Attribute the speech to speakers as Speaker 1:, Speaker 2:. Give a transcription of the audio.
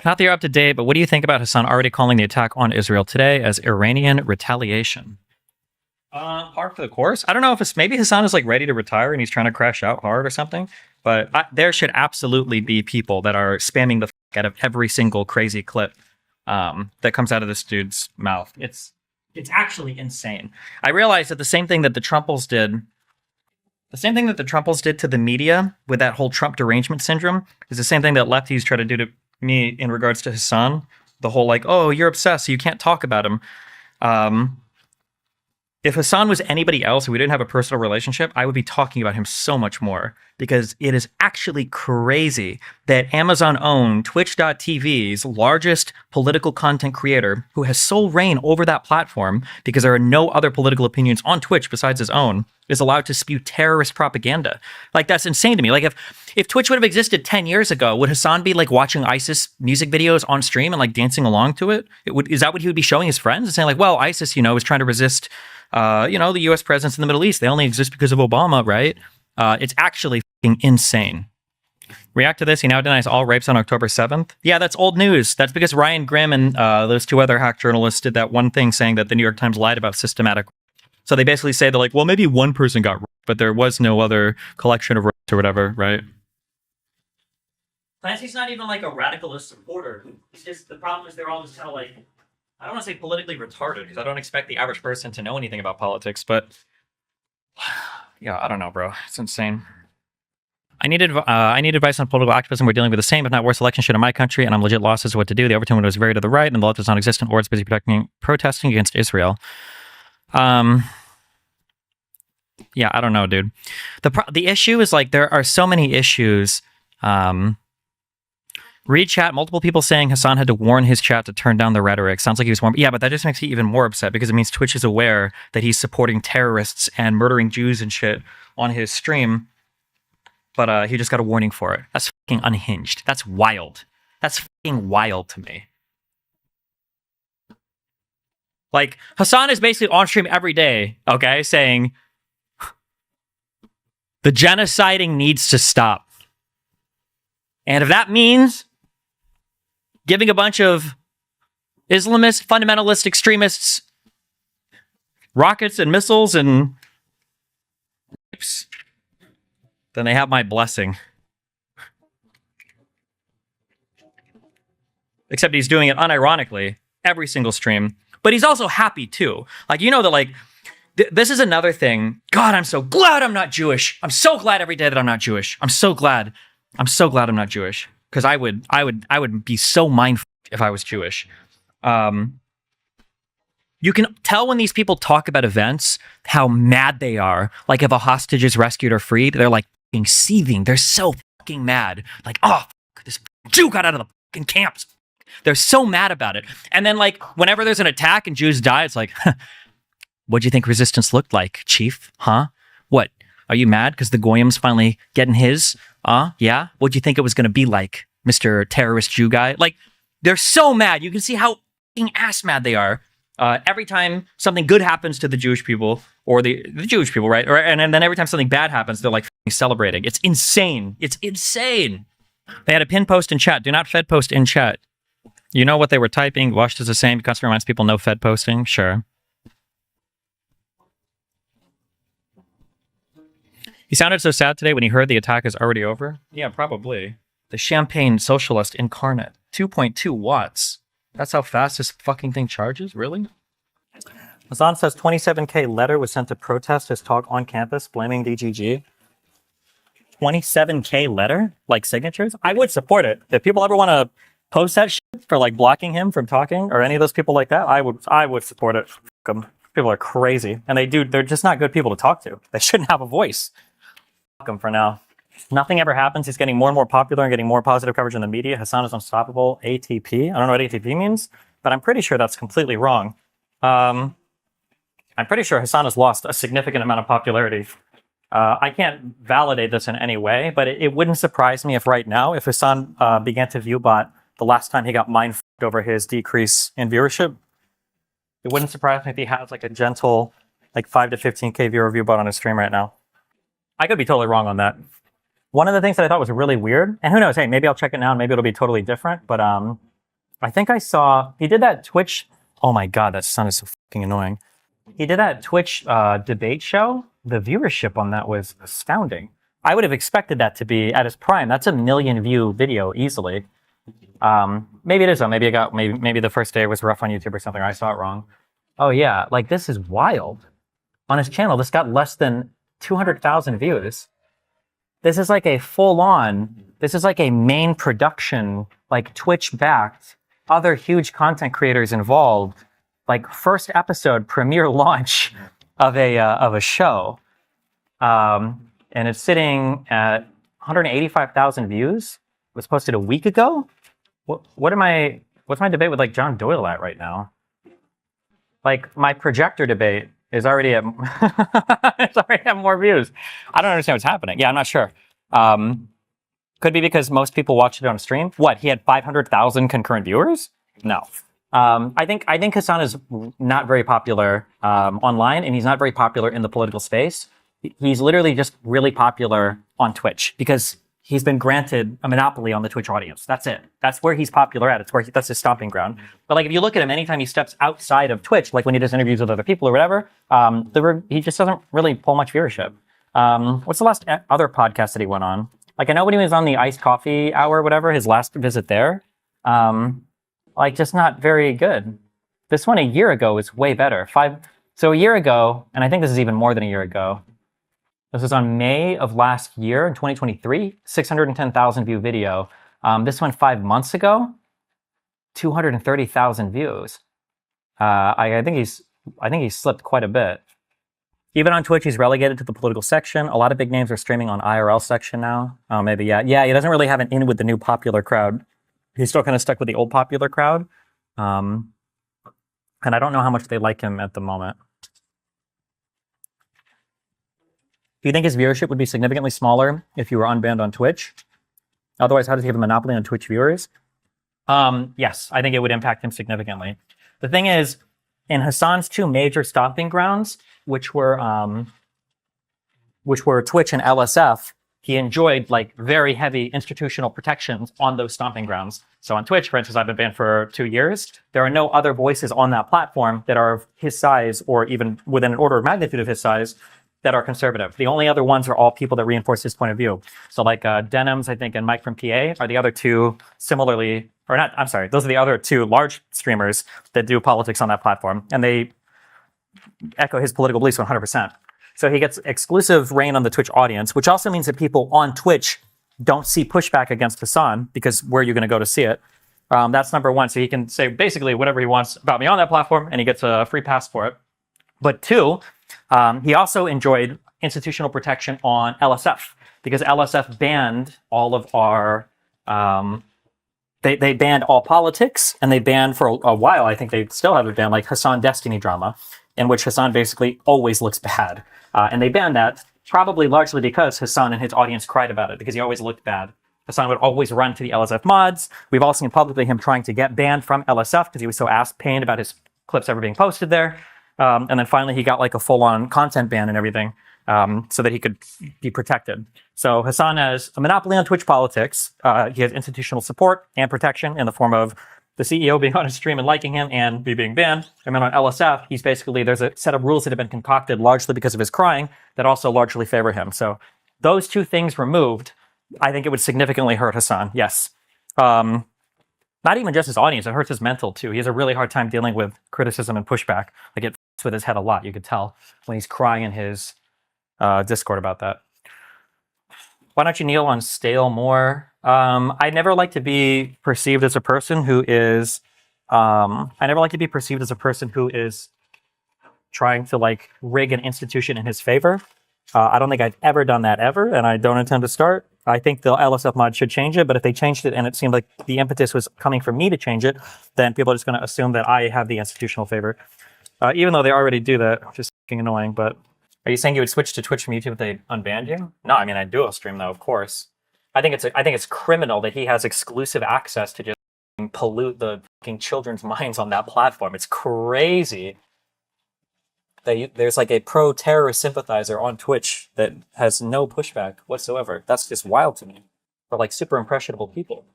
Speaker 1: Not that you're up to date, but what do you think about Hasan already calling the attack on Israel today as Iranian retaliation? Par for the course. I don't know if it's maybe Hasan is like ready to retire and he's trying to crash out hard or something. But there should absolutely be people that are spamming the out of every single crazy clip that comes out of this dude's mouth. It's actually insane. I realized that the same thing that the Trumples did to the media with that whole Trump derangement syndrome is the same thing that lefties try to do to me in regards to Hasan. The whole like, oh, you're obsessed, so you can't talk about him. If Hasan was anybody else and we didn't have a personal relationship, I would be talking about him so much more because it is actually crazy that Amazon-owned Twitch.tv's largest political content creator, who has sole reign over that platform because there are no other political opinions on Twitch besides his own, is allowed to spew terrorist propaganda. Like, that's insane to me. Like, if Twitch would have existed 10 years ago, would Hasan be like watching ISIS music videos on stream and like dancing along to it? Is that what he would be showing his friends and saying like, well, ISIS, is trying to resist the U.S. presence in the Middle East. They only exist because of Obama, right? It's actually fucking insane. React to this. He now denies all rapes on October 7th. Yeah, that's old news. That's because Ryan Grimm and those two other hack journalists did that one thing saying that the New York Times lied about systematic. So they basically say they're like, well, maybe one person got raped, but there was no other collection of rapes or whatever, right? Clancy's not even like a radicalist supporter. It's just the problem is they're all just kind of like, I don't want to say politically retarded because I don't expect the average person to know anything about politics, but yeah, I don't know, bro. It's insane. I need advice on political activism. We're dealing with the same, if not worse, election shit in my country, and I'm legit lost as to what to do. The overtone was very to the right, and the left is non-existent, or it's busy protesting against Israel. Yeah, I don't know, dude. The issue is like there are so many issues. Read chat, multiple people saying Hasan had to warn his chat to turn down the rhetoric. Sounds like he was warned. Yeah, but that just makes me even more upset because it means Twitch is aware that he's supporting terrorists and murdering Jews and shit on his stream. But he just got a warning for it. That's fucking unhinged. That's wild. That's fucking wild to me. Like, Hasan is basically on stream every day, okay, saying the genociding needs to stop. And if that means giving a bunch of Islamist, fundamentalist extremists rockets and missiles and then they have my blessing. Except he's doing it unironically every single stream. But he's also happy too. Like, that like, this is another thing. God, I'm so glad I'm not Jewish. I'm so glad every day that I'm not Jewish. I'm so glad I'm not Jewish. Because I would be so mindful if I was Jewish. You can tell when these people talk about events how mad they are. Like if a hostage is rescued or freed, they're like fucking seething. They're so fucking mad. Like, oh, this Jew got out of the fucking camps. They're so mad about it. And then like whenever there's an attack and Jews die, it's like, what'd you think resistance looked like, Chief? Huh? What? Are you mad because the Goyim's finally getting his? Yeah? What'd you think it was going to be like, Mr. Terrorist Jew guy? Like, they're so mad. You can see how fucking ass mad they are. Every time something good happens to the Jewish people, or the Jewish people, right? And then every time something bad happens, they're like celebrating. It's insane. It's insane. They had a pin post in chat. Do not Fed post in chat. You know what they were typing? Washed is the same. Constantly reminds people no Fed posting. Sure. He sounded so sad today when he heard the attack is already over. Yeah, probably. The champagne socialist incarnate. 2.2 watts. That's how fast this fucking thing charges? Really? Hasan says 27K letter was sent to protest his talk on campus blaming DGG. 27K letter? Like signatures? I would support it. If people ever want to post that shit for like blocking him from talking or any of those people like that, I would support it. Fuck 'em. People are crazy. And they're just not good people to talk to. They shouldn't have a voice. Fuck him for now. Nothing ever happens. He's getting more and more popular and getting more positive coverage in the media. Hasan is unstoppable. ATP. I don't know what ATP means, but I'm pretty sure that's completely wrong. I'm pretty sure Hasan has lost a significant amount of popularity. I can't validate this in any way, but it wouldn't surprise me if right now, if Hasan began to viewbot the last time he got mind f***ed over his decrease in viewership, it wouldn't surprise me if he has like a gentle, like 5 to 15K viewer viewbot on his stream right now. I could be totally wrong on that. One of the things that I thought was really weird, and who knows, hey, maybe I'll check it now and maybe it'll be totally different, but I think I saw, he did that Twitch, oh my God, that sounded so fucking annoying. He did that Twitch debate show. The viewership on that was astounding. I would have expected that to be at its prime. That's a 1 million view video easily. Maybe it is though. Maybe the first day was rough on YouTube or something. Or I saw it wrong. Oh yeah, like this is wild. On his channel, this got less than 200,000 views. This is like a this is like a main production, like Twitch-backed, other huge content creators involved, like first episode premiere launch of a show. And it's sitting at 185,000 views. It was posted a week ago. What's my debate with like John Doyle at right now? Like my projector debate is already at it's already at more views. I don't understand what's happening. Yeah, I'm not sure. Could be because most people watched it on a stream. What? He had 500,000 concurrent viewers? No. I think Hasan is not very popular online, and he's not very popular in the political space. He's literally just really popular on Twitch because he's been granted a monopoly on the Twitch audience. That's it. That's where he's popular at. That's his stomping ground. But like if you look at him, anytime he steps outside of Twitch, like when he does interviews with other people or whatever, he just doesn't really pull much viewership. What's the last other podcast that he went on? Like I know when he was on the iced coffee hour or whatever, his last visit there, like just not very good. This one a year ago was way better. So a year ago, and I think this is even more than a year ago, this was on May of last year in 2023, 610,000 view video. This one 5 months ago, 230,000 views. I think he's slipped quite a bit. Even on Twitch, he's relegated to the political section. A lot of big names are streaming on IRL section now. Oh, maybe, yeah. Yeah, he doesn't really have an in with the new popular crowd. He's still kind of stuck with the old popular crowd. And I don't know how much they like him at the moment. Do you think his viewership would be significantly smaller if you were unbanned on Twitch? Otherwise, how does he have a monopoly on Twitch viewers? Yes, I think it would impact him significantly. The thing is, in Hasan's two major stomping grounds, which were Twitch and LSF, he enjoyed like very heavy institutional protections on those stomping grounds. So on Twitch, for instance, I've been banned for 2 years. There are no other voices on that platform that are of his size or even within an order of magnitude of his size that are conservative. The only other ones are all people that reinforce his point of view. So like Denims, I think, and Mike from PA are the other two similarly, or not, I'm sorry, those are the other two large streamers that do politics on that platform. And they echo his political beliefs 100%. So he gets exclusive reign on the Twitch audience, which also means that people on Twitch don't see pushback against Hasan because where are you going to go to see it? That's number one. So he can say basically whatever he wants about me on that platform and he gets a free pass for it. But two, he also enjoyed institutional protection on LSF because LSF banned all of our, they banned all politics and they banned for a while, I think they still have it banned, like Hasan Destiny drama, in which Hasan basically always looks bad. And they banned that probably largely because Hasan and his audience cried about it because he always looked bad. Hasan would always run to the LSF mods. We've all seen publicly him trying to get banned from LSF because he was so pained about his clips ever being posted there. And then finally he got like a full-on content ban and everything so that he could be protected. So Hasan has a monopoly on Twitch politics. He has institutional support and protection in the form of the CEO being on his stream and liking him and me being banned. And then on LSF, he's basically, there's a set of rules that have been concocted largely because of his crying that also largely favor him. So those two things removed, I think it would significantly hurt Hasan, yes. Not even just his audience, it hurts his mental too. He has a really hard time dealing with criticism and pushback. Like it f***s with his head a lot, you could tell when he's crying in his Discord about that. Why don't you kneel on stale more? I never like to be perceived as a person who is, trying to like rig an institution in his favor. I don't think I've ever done that ever, and I don't intend to start. I think the LSF mod should change it, but if they changed it and it seemed like the impetus was coming from me to change it, then people are just going to assume that I have the institutional favor. Even though they already do that, which is fucking annoying. But are you saying you would switch to Twitch from YouTube if they unbanned you? No, I mean I dual stream though, of course. I think it's criminal that he has exclusive access to just pollute the fucking children's minds on that platform. It's crazy. There's like a pro-terrorist sympathizer on Twitch that has no pushback whatsoever. That's just wild to me for like super impressionable people.